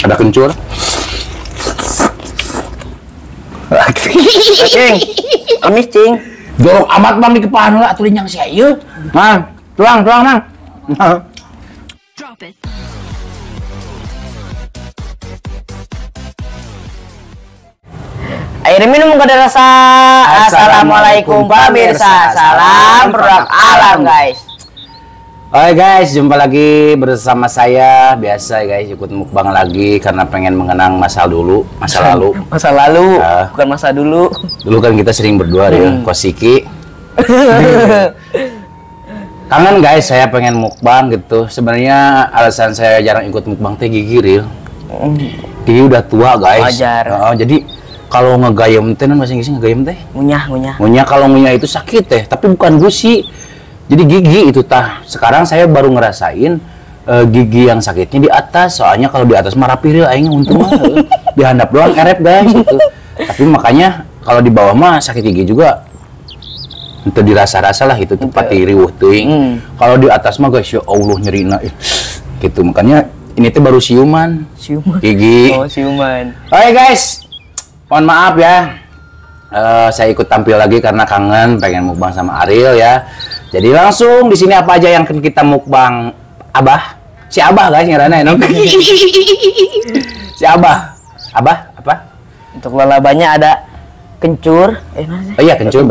Ada kencur. Cing, amis cing. Jorok amat bang di kepala lah, atuh linyang sia ieu. Mang, tuang mang. Drop it. Air minum kada rasa. Assalamualaikum pemirsa. Salam produk alam guys. Oke guys, jumpa lagi bersama saya. Biasa guys, ikut mukbang lagi karena pengen mengenang masa lalu. Masa lalu, bukan masa dulu. Dulu kan kita sering berdua ya, Kosiki. Kangen guys, saya pengen mukbang gitu. Sebenarnya alasan saya jarang ikut mukbang teh Gigi Ril. Gigi udah tua guys. Wajar. Jadi kalau ngegayem teh, bahasa Inggrisnya ngegayem teh? Ngunyah, kalau ngunyah itu sakit teh, tapi bukan gusi. Jadi gigi itu tah. Sekarang saya baru ngerasain gigi yang sakitnya di atas. Soalnya kalau di atas mah rapi Ril, aingnya untung mah di handap doang erep guys gitu. Tapi makanya kalau di bawah mah sakit gigi juga. Itu dirasa-rasa lah itu tempat riuh teuing. Kalau di atas mah guys ya Allah nyerina gitu. Makanya ini tuh baru siuman gigi. Oh, siuman. Oke guys, mohon maaf ya, saya ikut tampil lagi karena kangen pengen mukbang sama Ariel ya. Jadi langsung di sini apa aja yang kita mukbang? Si Abah guys ngarana ya. Si Abah apa? Untuk lalabanya ada kencur. Oh iya kencur.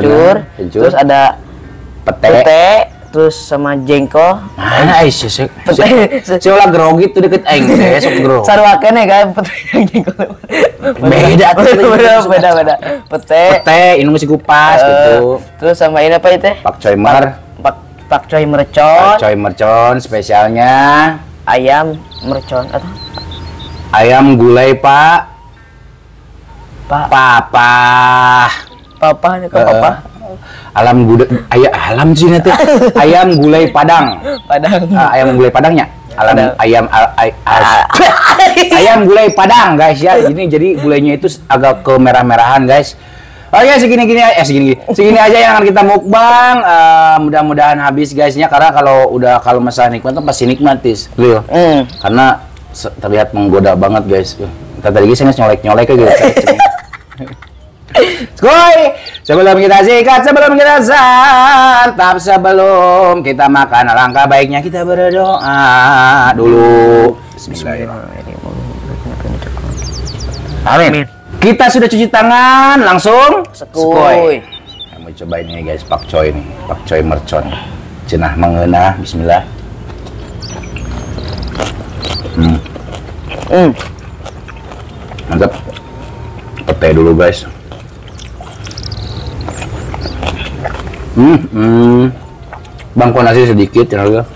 Terus ada pete, terus sama jengkol. Mana si ulah grogi tuh deket aing teh sok grogi. Sarua keneh kan pete yang jengkol. Beda. Pete ini masih kupas gitu. Terus sama ini apa itu? Pakcoy mercon spesialnya ayam mercon atau ayam gulai Papa alam sih nanti ayam gulai Padang ayam gulai Padangnya ayam gulai Padang guys ya. Ini jadi gulainya itu agak kemerah-merahan guys. Oke, segini aja yang akan kita mukbang. Mudah-mudahan habis guysnya, karena kalau masalah nikmat tuh pasti nikmatis Lil. Karena terlihat menggoda banget guys. Tadi saya nyolek gitu. Skoy, sebelum kita sikat, sebelum kita santap, sebelum kita makan, alangkah baiknya kita berdoa dulu. Bismillahirrahmanirrahim. Amin. Kita sudah cuci tangan, langsung skoy. Mau cobain ini guys, pakcoy mercon. Cenah mengeunah, bismillah. Mantap. Pete dulu guys. Bangko nasi sedikit cenah.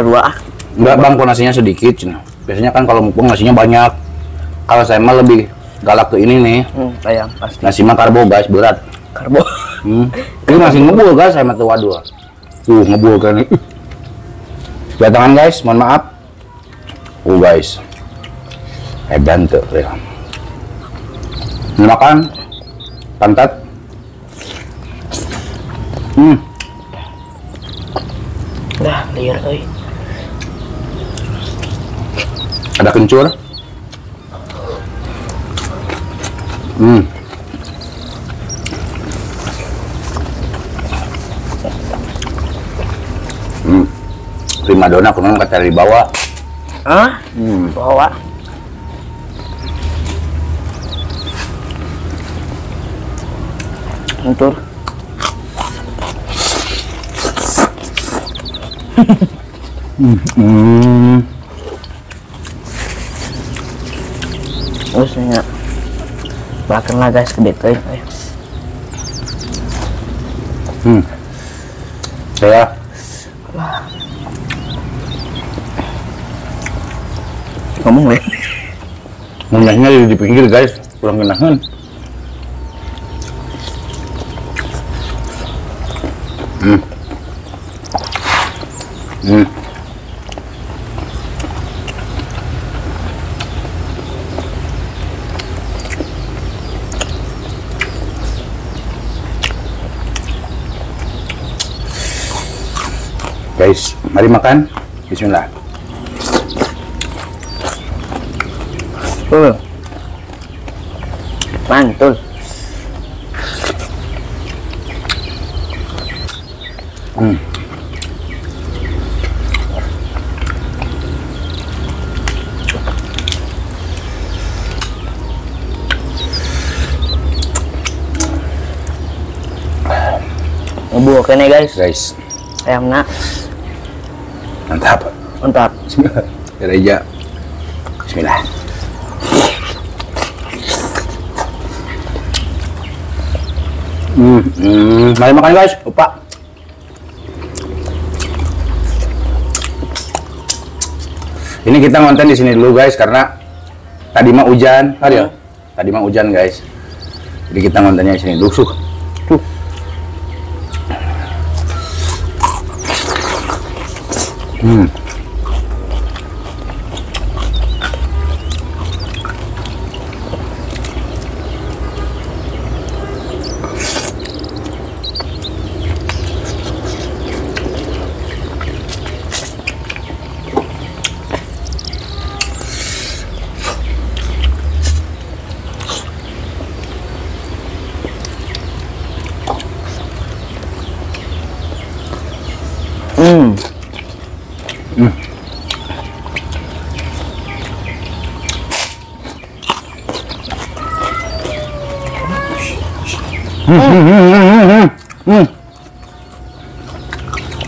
Dua. Enggak, bangko nasinya sedikit cenah. Biasanya kan kalau mukbang nasinya banyak. Kalau saya mah lebih galak ke ini nih. Ayam pasti. Nasi mah karbo guys, berat. Karbo. Ini masih ngebul guys, saya mah tuh waduh. Ngebul kan. Ya tangan guys, mohon maaf. Guys. Edan tuh ya. Makan pantat. Dah, liar euy. Ada kencur. Prima dona kumaha kata di bawah. Bawa. Kencur. Terus nya makan lah guys gede tuh. Saya ngomong leh. ngunyahnya di pinggir guys, kurang kenahan. Guys, mari makan. Bismillah. Mantul. Ngebuah kene guys. Ayamna Mantap. mantap. Gereja. Bismillah. Mari makan guys, lupa. Ini kita ngonten di sini dulu guys karena tadi mah hujan, tadi mah hujan guys. Jadi kita ngontennya di sini dulu. Tuh.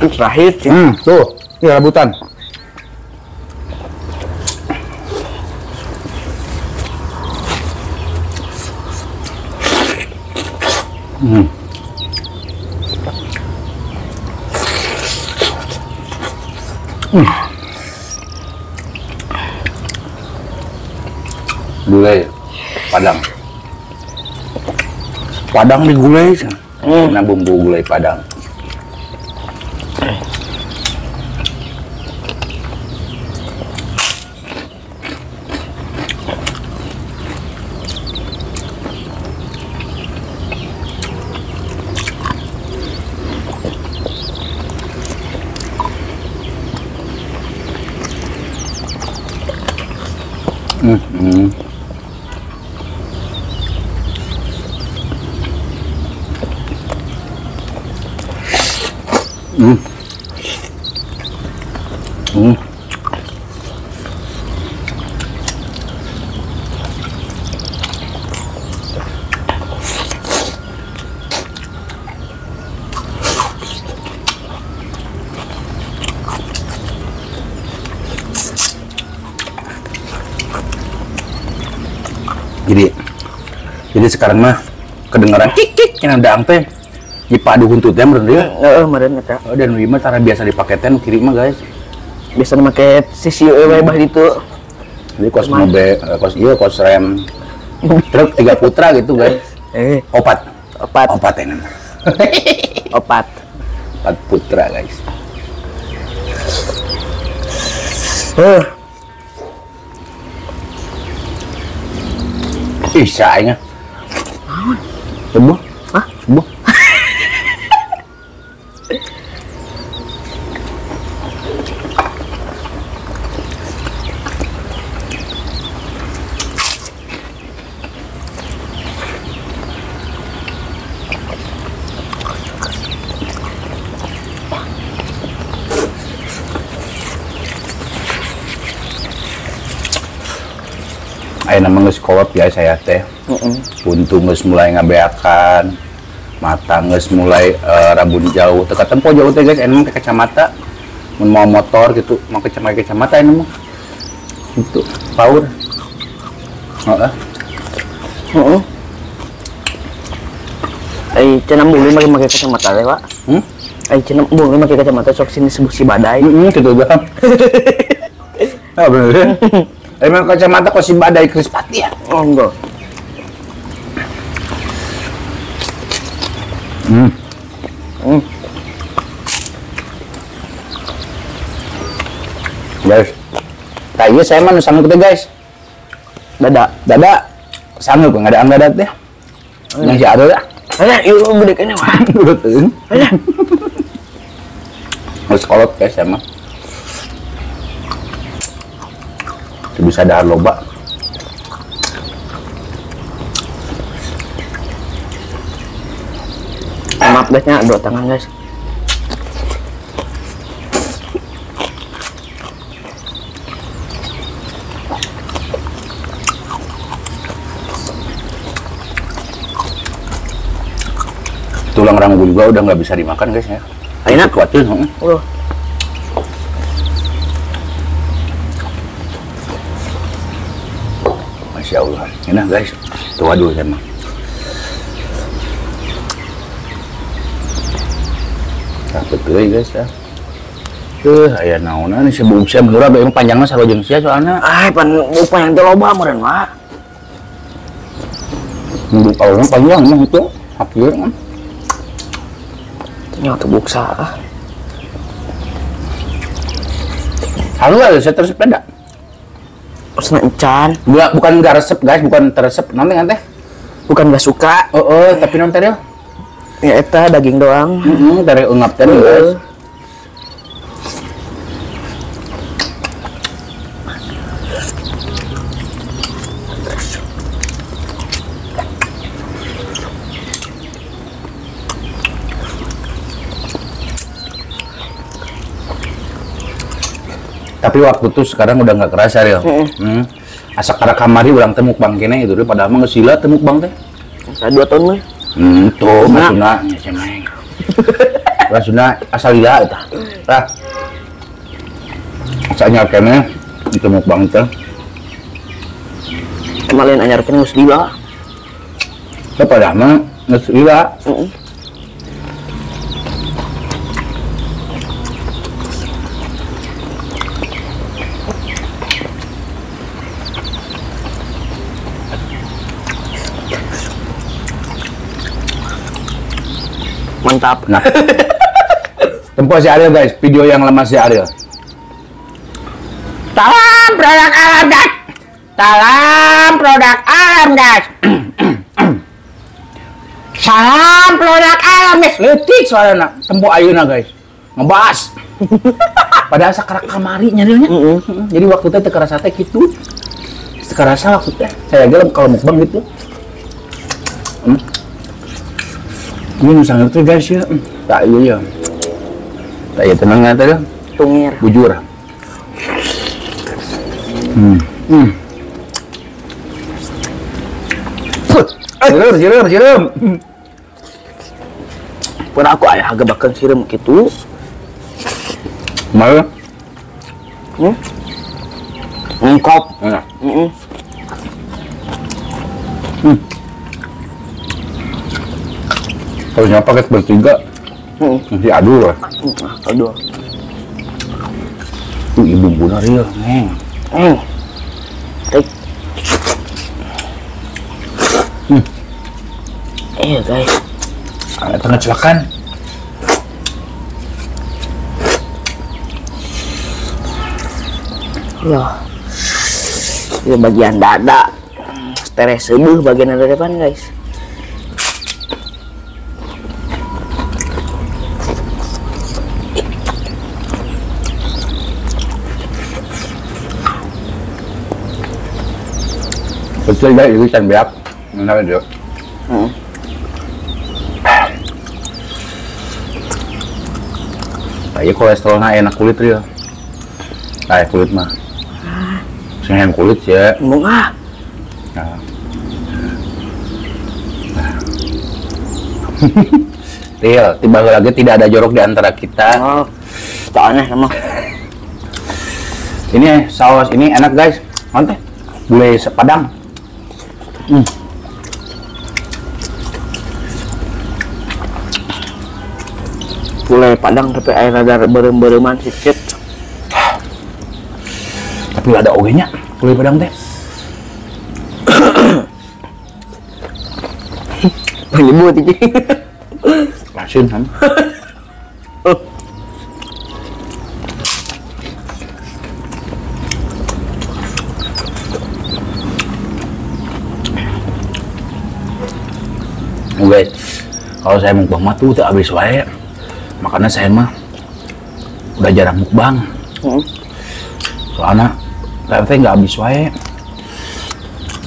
Itu terakhir sih. Tuh, ini rambutan. Gulai Padang. Padang digulai, kena bumbu gulai Padang. Jadi sekarang mah kedengaran cik yang ada angte di padu huntutnya meren dia. Meren eta. Dan lima cara biasa dipakai ten kiri mah guys. Biasa make sisi bah itu. Jadi kos mobil, kos rem truk 3 putra gitu guys. Opat enak. Opat 4 putra guys. Ih, sayangnya. Sebuah? Hah? Sebuah? Ayo nama geus kolot ya saya teh. Untung geus mulai ngabeakan, mata geus mulai rabun jauh. Teka tempo jauh teh guys, emang ke kacamata. Mun mau motor gitu, mau kacamata ini mah. Itu power. Cenah boleh make kacamata teh, Pak. Cenah boleh make kacamata sok sini si badai. Gitu gak. Ah bener. Emang kacamata kok si badai Krispati ya? Oh enggak. Guys, kayaknya saya mah sanggup deh guys. Dada, sanggup nggak ada anggadat deh. Yang si ada ya? Ada, yuk gede kene mah. Ada. Harus kolot guys ya mah. Bisa dahar loba. Maaf guysnya, dua tangan guys. Tulang ranggu juga udah nggak bisa dimakan guys ya. Enak. Kuatin. Masya Allah. Enak guys. Tuh aduh emang. Betul guys ya. Aya naonan si bubuk sia menurut emang panjangnya sarojeng sia soalnya. Bubuk panjang teh loba meureun mah. Bubuk awalnya panjang mah itu. Hampir kan. Ternyata bubuk saah. Halo, saya tersepeda. Terus encan. Bukan nggak resep guys, bukan teresep. Nanti teh. Bukan nggak suka. Tapi non teh ya eta daging doang. Dari ungap teh guys. Tapi waktu tuh sekarang udah nggak kerasa ya. Asa karena kamari ulang temuk bang kene itu deh padahal mah ngesila temuk bang teh. Saya 2 tahun mah. Tuh masuna nyemeng. Masuna asal lila eta. Tah. Asalnya kene temuk bang teh. Kemarin anyarkeun geus lila. Teh padahal mah geus lila. Mantap. Nah, tempo si Ariel guys, video yang lama si Ariel. Salam produk alam guys. Salam produk alam guys. Salam produk alam guys, leutik suarana. Tempo ayeuna guys, ngebahas. Padahal sakarek kamari nyarinya. Jadi waktu teh teu kerasa teh kitu. Sekarasa waktu teh saya gelem kalau mukbang gitu. Ini sangat tuh guys ya, tak iya ya, tak iya tenang nggak tadi, Tungir. bujur. Sirum. Pernah aku ayah agak bakal sirum gitu. Mana? Ngkop. Enak. Kalau nyapa pakai bertiga, diadu lah. Aduh. Ibu benar ya, neng. Iya guys. Ada tengah celakan. Loh. Ini bagian dada. Teres sebuah bagian ada depan guys. Betul guys, itu ikan beak. Enak dia. Kayak kolesterolnya enak kulit dia. Kayak kulit mah. Sing kulit ya. Bunga. Nah. Real, tiba lagi tidak ada jorok di antara kita. Oh, tak aneh emang. Ini saus ini enak guys. Mantap. Gulai Padang. Gulai Padang tapi air rada berem-bereman sedikit. Tapi ada ogenya gulai Padang teh. Penyebut ini. Asin kan. Guys, kalau saya mukbang mah tuh tak habis wae. Makanya saya mah udah jarang mukbang. Soalnya saya nggak habis wae.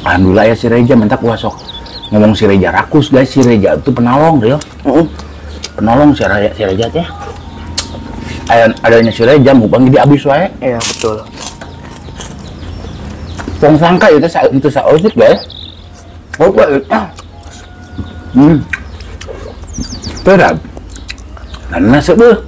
Alhamdulillah ya si Reja mentak wasok ngomong si Reja rakus guys, si Reja itu penolong real. penolong si Raja teh. Adanya si Raja mukbang jadi abis wae. Iya betul. Tong sangka itu sausik guys. Oh baik. Terap. Karena sebel.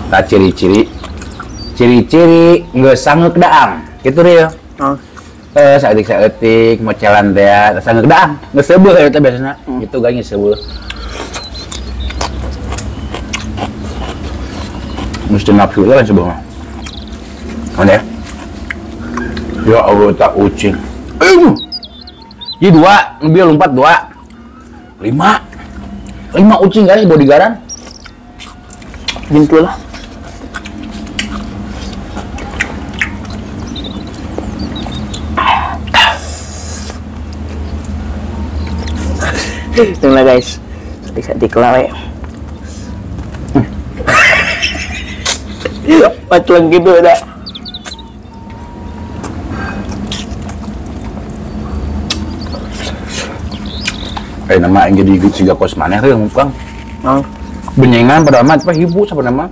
Tak ciri-ciri nggak sanggup daang gitu ya. Saetik mocelan teh sanggup daang nggak sebel ya itu biasanya gitu kan sebel. Mesti nafsu lah sebelumnya. Mana ya Allah tak ucing. Jadi 2 lebih lompat 2 5 ucing guys bodyguardan Bintu lah. Tunggu guys, sadik lah. Macam gitu dah. Nama yang jadi siga kos maneh teh ngupang. Benyengan pada amat apa ibu siapa nama?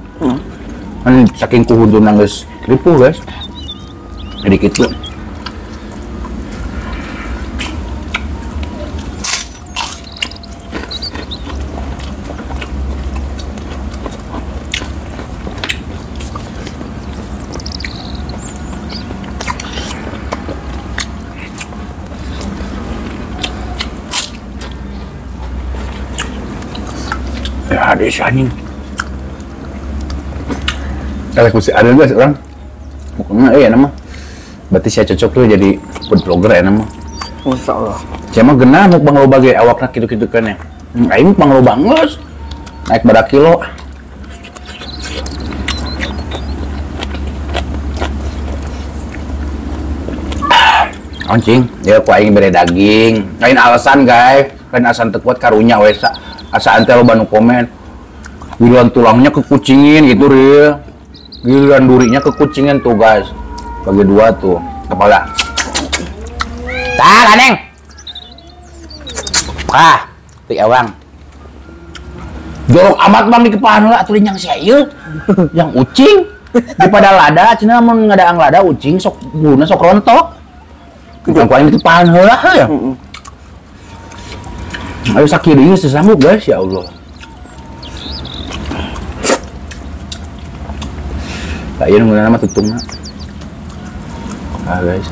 Kan saking kuhudun geus ripuh guys. Jadi gitu. Ya ada si anjing. Kalau mesti ada guys orang. Pokoknya nama. Berarti saya cocok tuh jadi food blogger ya nama. Masya Allah. Saya mah genah mau pangloba ge awakna kitu-kitu kan ya. Aing pangloba geus. Naik berapa kilo. Anjing, ya ku aing bere daging. Lain alasan guys, kan alasan teu kuat karunya we asa ante loba nu komen. Giliran tulangnya kekucingin gitu real. Giliran durinya kekucingin tuh guys. Bagi 2 tuh kepala. Tah kaneng. Tik ewang. Jorok amat bang di kepala heula atuh yang sia ieu. Yang ucing daripada lada cenah mun ngadaang lada ucing sok buluna sok rontok. Yang paling di kepala heula ya. Ayo sakirinya sesanggup guys, ya Allah. Kayaknya nunggu nama tutungnya. Guys.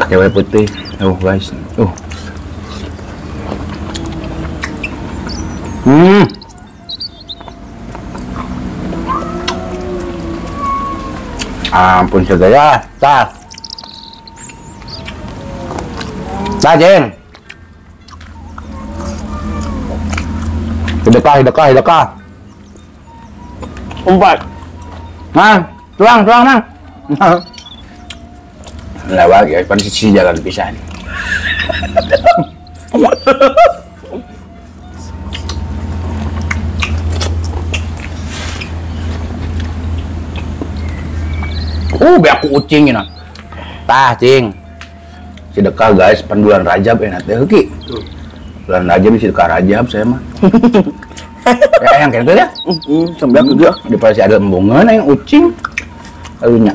Pakai wae putih. Guys. Ampun segala. Jeng. Hidekah. Umpat. Tuang, Mang. Lewat ya, kan sisi jalan pisan. Biar aku ucing ini. Tah, cing. Sedekah guys, bulan Rajab enak teh heuki. Bulan Rajab sedekah Rajab saya mah. Ya yang kayak gitu ya. Sambil juga Daripada si ada embungan yang ucing. Kalunya.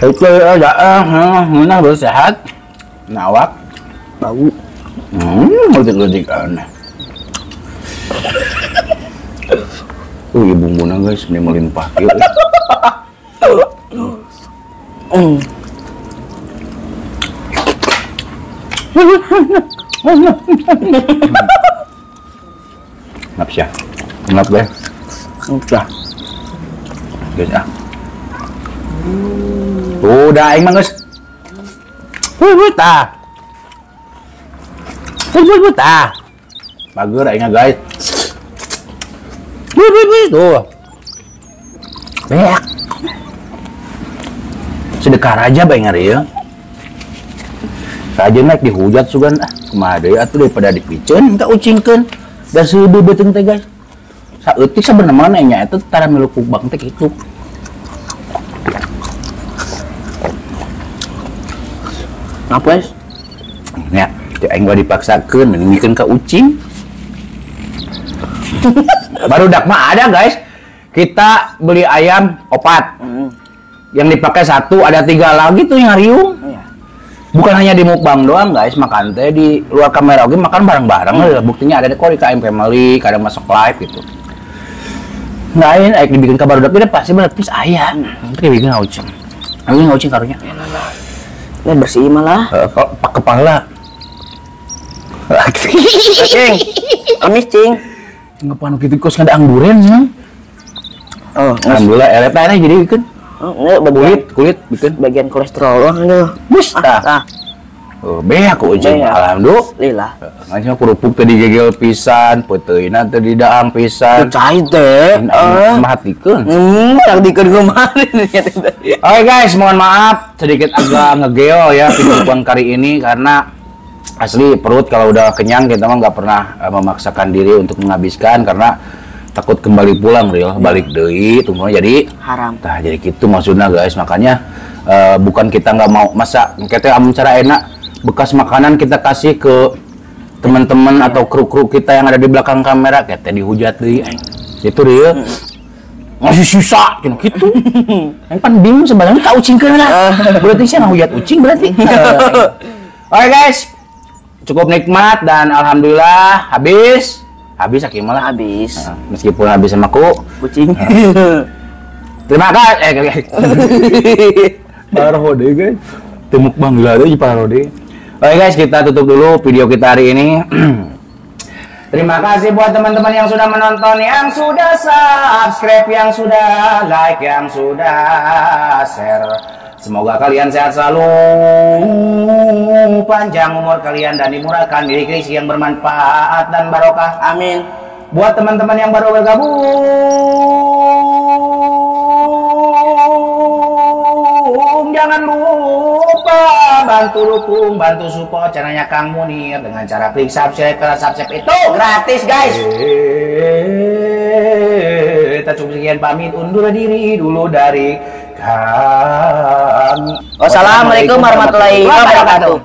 Itu ada mana bersehat. Nawak bau. Letik-letik aneh. Ibu bumbunya guys, ini melimpah. Ngap siya. Ngap deh. Udah. Guys ah. Udah aing mah guys. tah. Tah. Bagus aingnya guys. Tuh. Beak. Sedekah aja bae ngari ya. Saja naik dihujat sugan kumaha deui atuh daripada dipiceun engka ucingkeun. Da seudeuh beuteung teh guys. Saeutik sabenerna nya eta tara milu kubang teh kitu. Ngapa guys? Ya, teh aing gua dipaksakeun meninggalkeun ka ucing. Barudak mah ada guys. Kita beli ayam opat. Yang dipakai satu ada 3 lagi tuh yang ngariung. Bukan hanya di mukbang doang guys, makan teh di luar kamera oke makan bareng-bareng lah. Buktinya ada di KM Family, kadang masuk live gitu. Lain aik dibikin kabar udah kita pasti bener terus ayam. Nanti bikin ngaucing. Aku ngaucing karunya. Ini bersih malah. Pak kepala. Cing. Amis cing. Ngapanu kitu kos ngada angguren ya. Oh, alhamdulillah elet teh jadi bikin. Ini Kulit bikin bagian kolesterol doang itu. Bus tah. Oh, beak ku ucing. Alhamdulillah. Nganya kerupuk tadi gegel pisan, peuteuna teh di daang pisan. Cai teh. Mahatikeun. Yang dikeun kemarin. Oke guys, mohon maaf sedikit agak ngegeo ya video kali ini karena asli perut kalau udah kenyang kita mah nggak pernah memaksakan diri untuk menghabiskan karena takut kembali pulang real balik deui tunggu jadi haram. Tah jadi gitu maksudnya guys, makanya bukan kita nggak mau masak kita amun cara enak bekas makanan kita kasih ke teman-teman atau kru-kru kita yang ada di belakang kamera kita dihujat deui itu real masih sisa gitu yang pan bingung sebenarnya tak ucingkeun lah berarti saya ngehujat ucing berarti. Oke guys, cukup nikmat dan alhamdulillah habis Aki malah habis. Meskipun habis sama aku Kucing. Terima kasih. Parode guys. Temuk bangla deh parode. Oke guys, kita tutup dulu video kita hari ini. Terima kasih buat teman-teman yang sudah menonton, yang sudah subscribe, yang sudah like, yang sudah share. Semoga kalian sehat selalu, panjang umur kalian dan dimurahkan rezeki yang bermanfaat dan barokah. Amin. Buat teman-teman yang baru bergabung, jangan lupa bantu dukung, bantu support channelnya Kang Munir dengan cara klik subscribe, karena subscribe itu gratis guys. Kita cukup sekian, pamit undur diri dulu dari kami. Wassalamualaikum warahmatullahi wabarakatuh.